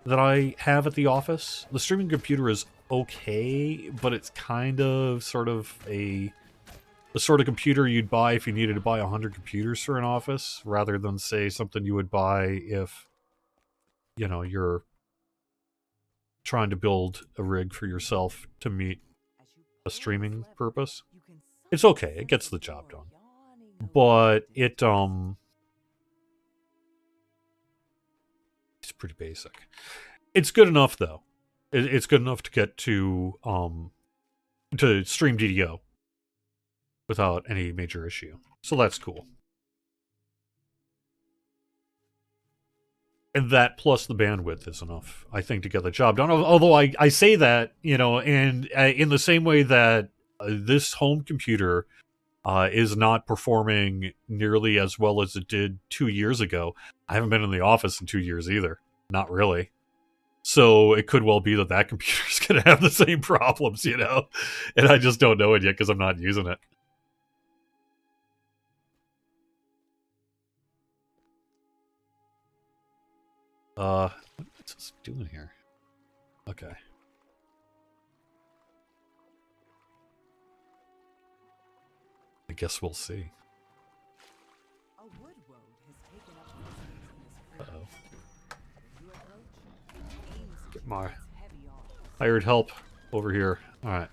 that I have at the office. The streaming computer is okay, but it's kind of sort of the sort of computer you'd buy if you needed to buy 100 computers for an office, rather than, say, something you would buy if, you know, you're trying to build a rig for yourself to meet a streaming purpose. It's okay, it gets the job done. But it's pretty basic. It's good enough though. It's good enough to get to stream DDO without any major issue. So that's cool. And that plus the bandwidth is enough, I think, to get the job done. Although I say that, you know, and in the same way that this home computer is not performing nearly as well as it did 2 years ago. I haven't been in the office in 2 years either. Not really. So it could well be that that computer's going to have the same problems, you know? And I just don't know it yet because I'm not using it. What's this doing here? Okay. I guess we'll see. A wood woad has taken up residence in this Uh-oh. When you approach, aim Get my its heavy arms. hired help over here. All right.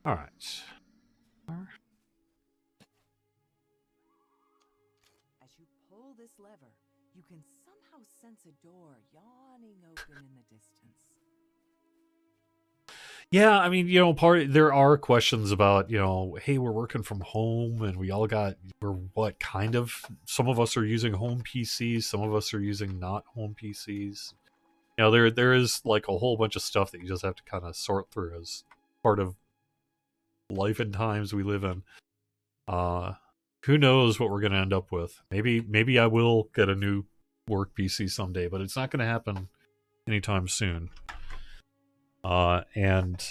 All right. As you pull this lever, you can somehow sense a door yawning open in the distance. Yeah, I mean, you know, there are questions about, you know, hey, we're working from home and we're what kind of, some of us are using home PCs, some of us are using not home PCs. You know, there is like a whole bunch of stuff that you just have to kind of sort through as part of life and times we live in. Who knows what we're going to end up with? Maybe I will get a new work PC someday, but it's not going to happen anytime soon. And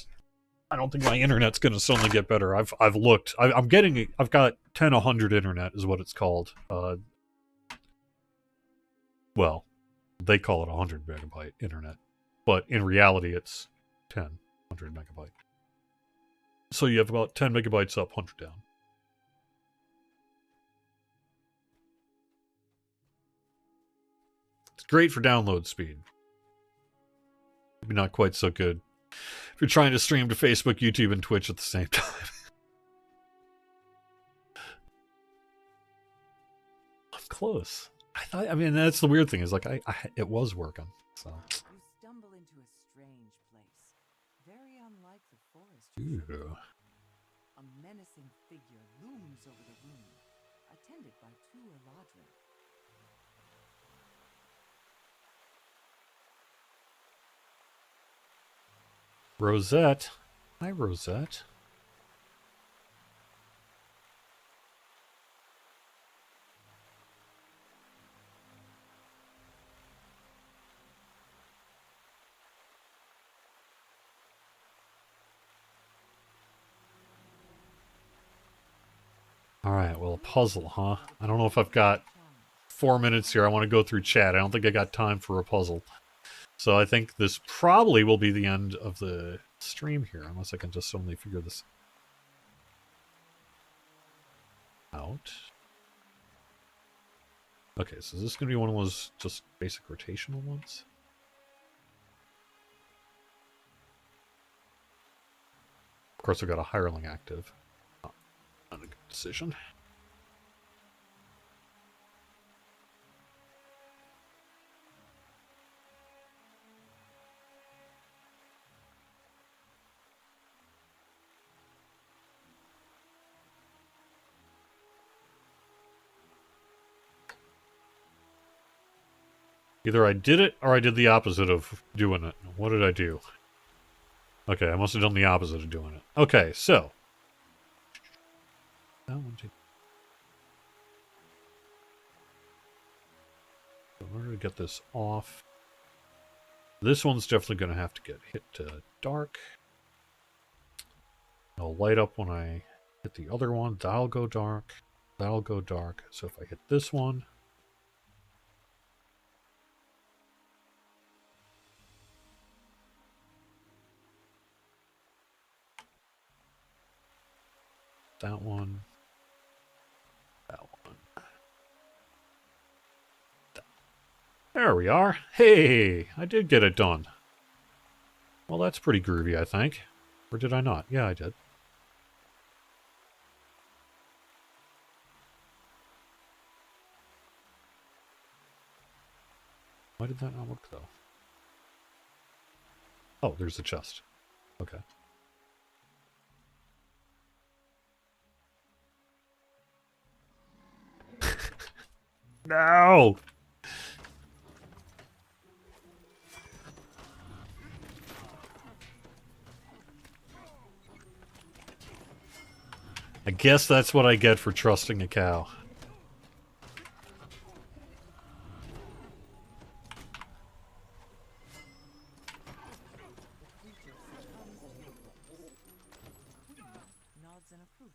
I don't think my internet's going to suddenly get better. I've looked. I've got 10/100 internet is what it's called. Well, they call it 100 megabyte internet, but in reality it's 10/100 megabyte. So you have about 10 megabytes up, 100 down. It's great for download speed. Maybe not quite so good if you're trying to stream to Facebook, YouTube, and Twitch at the same time. I'm close. I mean, that's the weird thing is like it was working. So You stumble into a strange place, very unlike the forest. You should know. A menacing figure looms over the room, attended by two Eladrin. Rosette. Hi, Rosette. well, a puzzle, huh? I don't know if I've got 4 minutes here. I want to go through chat. I don't think I got time for a puzzle. So I think this probably will be the end of the stream here, unless I can just suddenly figure this out. Okay, so is this going to be one of those just basic rotational ones? Of course, I've got a hireling active. Not a good decision. Either I did it, or I did the opposite of doing it. What did I do? Okay, I must have done the opposite of doing it. Okay, so. In order to get this off, this one's definitely going to have to get hit to dark. It'll light up when I hit the other one. That'll go dark. That'll go dark. So if I hit this one, that one, that one. There we are. Hey, I did get it done. Well, that's pretty groovy, I think. Or did I not? Yeah, I did. Why did that not work, though? Oh, there's the chest. Okay. No! I guess that's what I get for trusting a cow. Nods in approval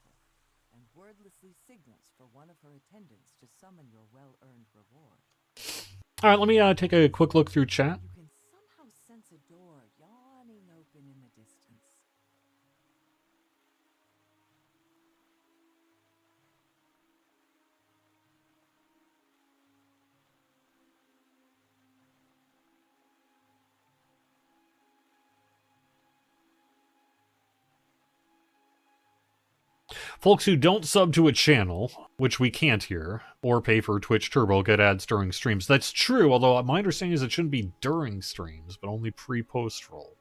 and wordlessly signals for one of her attendants to summon your well-earned reward. All right, let me take a quick look through chat. You can somehow sense a door yawning open in the distance. Folks who don't sub to a channel, which we can't here, or pay for Twitch Turbo, get ads during streams. That's true, although my understanding is it shouldn't be during streams, but only pre-post roll.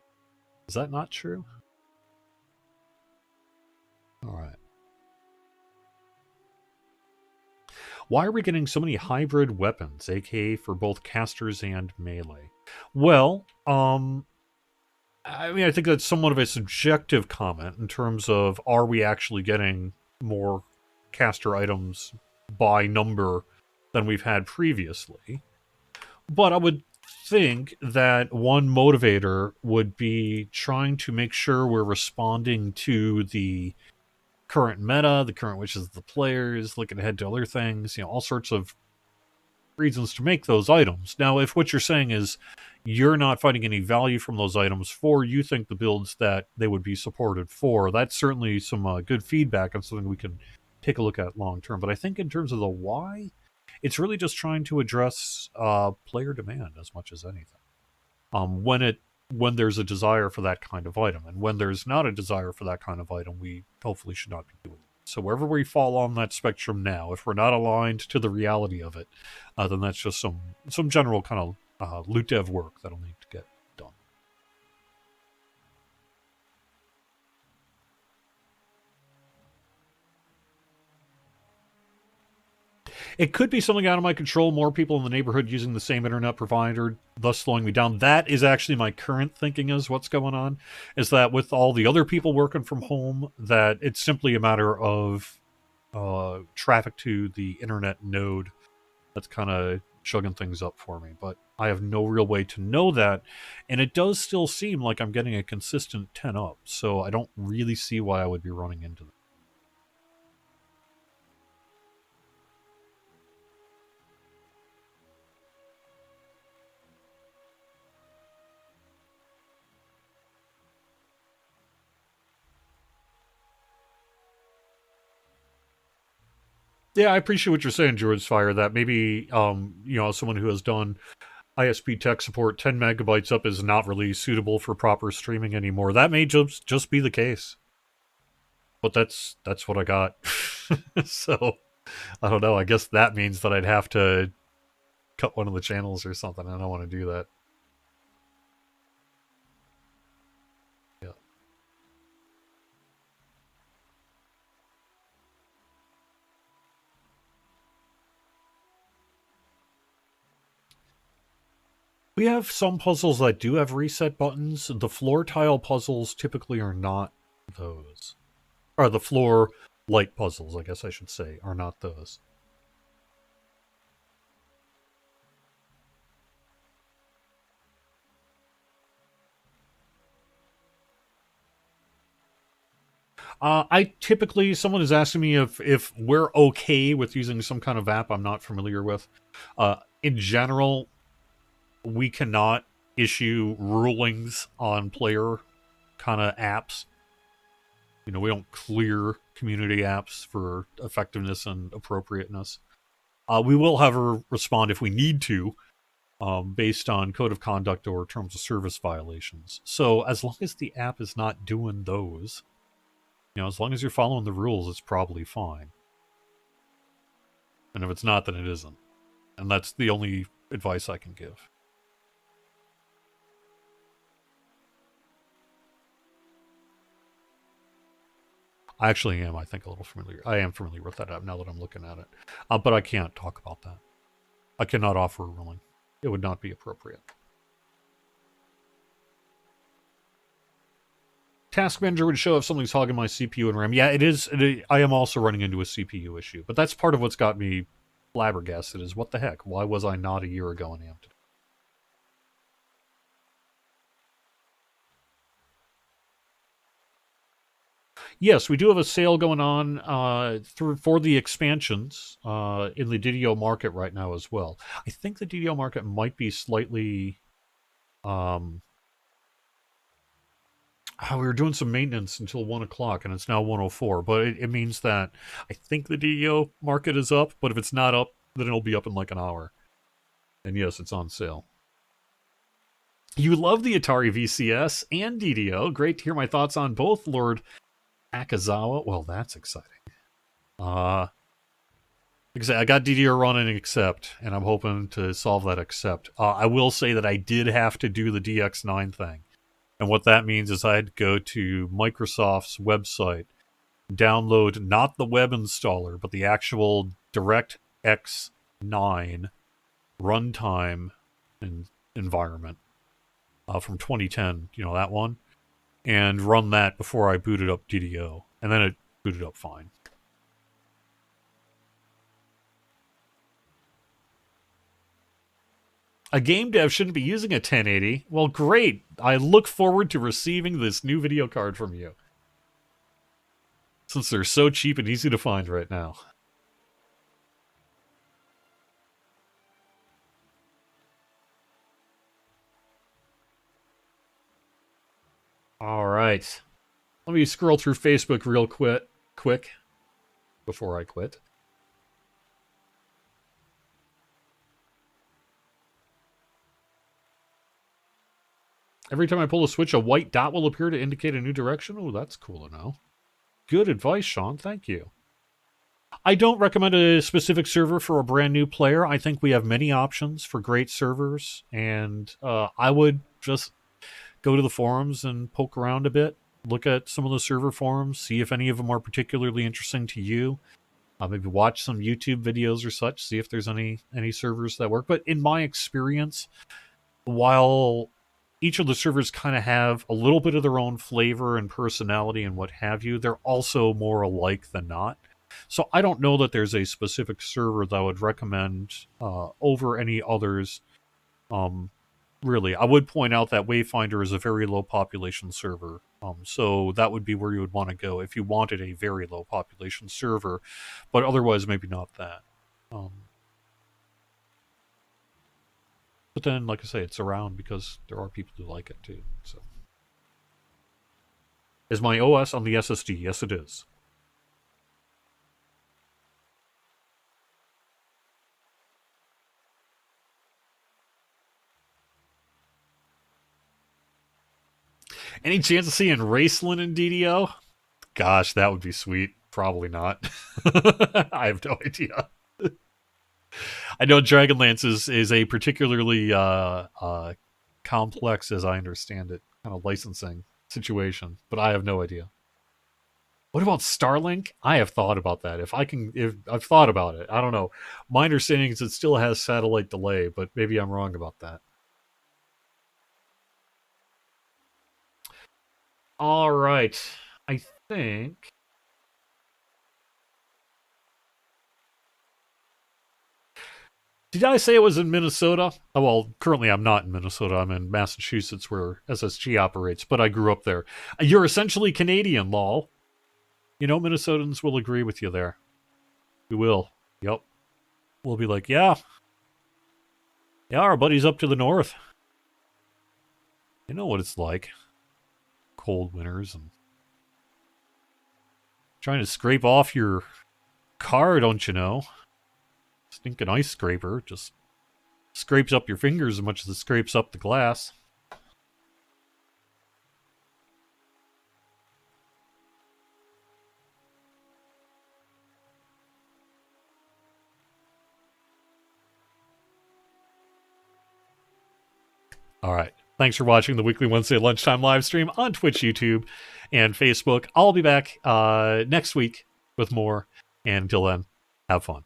Is that not true? Alright. Why are we getting so many hybrid weapons, aka for both casters and melee? Well, I mean, I think that's somewhat of a subjective comment in terms of, are we actually getting more caster items by number than we've had previously? But I would think that one motivator would be trying to make sure we're responding to the current meta, the current wishes of the players, looking ahead to other things, all sorts of reasons to make those items. Now, if what you're saying is you're not finding any value from those items for, you think the builds that they would be supported for, that's certainly some good feedback and something we can take a look at long term. But I think in terms of the why, it's really just trying to address player demand as much as anything. When there's a desire for that kind of item, and when there's not a desire for that kind of item, we hopefully should not be doing it. So wherever we fall on that spectrum now, if we're not aligned to the reality of it, then that's just some general kind of loot dev work that'll need to get done. It could be something out of my control, more people in the neighborhood using the same internet provider, thus slowing me down. That is actually my current thinking is what's going on, is that with all the other people working from home, that it's simply a matter of traffic to the internet node that's kind of chugging things up for me. But I have no real way to know that, and it does still seem like I'm getting a consistent 10 up, so I don't really see why I would be running into that. Yeah, I appreciate what you're saying, George Fire. That maybe, someone who has done ISP tech support, 10 megabytes up is not really suitable for proper streaming anymore. That may just be the case, but that's what I got. So I don't know. I guess that means that I'd have to cut one of the channels or something. I don't want to do that. Yeah. We have some puzzles that do have reset buttons. The floor tile puzzles typically are not those. Or the floor light puzzles, I guess I should say, are not those. I typically, someone is asking me if we're okay with using some kind of app I'm not familiar with. In general, we cannot issue rulings on player kind of apps. You know, we don't clear community apps for effectiveness and appropriateness. We will, however, respond if we need to, based on code of conduct or terms of service violations. So as long as the app is not doing those, as long as you're following the rules, it's probably fine. And if it's not, then it isn't. And that's the only advice I can give. I actually am, I think, a little familiar. I am familiar with that app now that I'm looking at it. But I can't talk about that. I cannot offer a ruling. It would not be appropriate. Task Manager would show if something's hogging my CPU and RAM. Yeah, it is. I am also running into a CPU issue. But that's part of what's got me flabbergasted is, what the heck? Why was I not a year ago in Amped? Yes, we do have a sale going on for the expansions in the DDO market right now as well. I think the DDO market might be slightly... we were doing some maintenance until 1 o'clock, and it's now 1:04. But it means that I think the DDO market is up, but if it's not up, then it'll be up in like an hour. And yes, it's on sale. You love the Atari VCS and DDO. Great to hear my thoughts on both, Lord Akazawa. Well, that's exciting. Like I said, I got DDR running accept, and I'm hoping to solve that accept. I will say that I did have to do the DX9 thing. And what that means is I had to go to Microsoft's website, download not the web installer, but the actual DirectX 9 runtime environment from 2010, that one, and run that before I booted up DDO. And then it booted up fine. A game dev shouldn't be using a 1080. Well, great. I look forward to receiving this new video card from you, since they're so cheap and easy to find right now. All right. Let me scroll through Facebook real quick before I quit. Every time I pull a switch, a white dot will appear to indicate a new direction. Oh, that's cool to know. Good advice, Sean. Thank you. I don't recommend a specific server for a brand new player. I think we have many options for great servers, and I would just go to the forums and poke around a bit. Look at some of the server forums, see if any of them are particularly interesting to you. Maybe watch some YouTube videos or such, see if there's any servers that work. But in my experience, while each of the servers kind of have a little bit of their own flavor and personality and what have you, they're also more alike than not. So I don't know that there's a specific server that I would recommend over any others. Really, I would point out that Wayfinder is a very low population server. So that would be where you would want to go if you wanted a very low population server, but otherwise maybe not that. But then, like I say, it's around because there are people who like it too. So, is my OS on the SSD? Yes, it is. Any chance of seeing Raceland in DDO? Gosh, that would be sweet. Probably not. I have no idea. I know Dragonlance is a particularly complex, as I understand it, kind of licensing situation, but I have no idea. What about Starlink? I have thought about that. If I've thought about it. I don't know. My understanding is it still has satellite delay, but maybe I'm wrong about that. All right. I think. Did I say it was in Minnesota? Oh, well, currently I'm not in Minnesota. I'm in Massachusetts where SSG operates, but I grew up there. You're essentially Canadian, lol. You know, Minnesotans will agree with you there. We will. Yep. We'll be like, yeah. Yeah, our buddy's up to the north. You know what it's like. Cold winters and trying to scrape off your car, don't you know? Stinking ice scraper just scrapes up your fingers as much as it scrapes up the glass. All right. Thanks for watching the weekly Wednesday lunchtime live stream on Twitch, YouTube, and Facebook. I'll be back next week with more. And until then, have fun.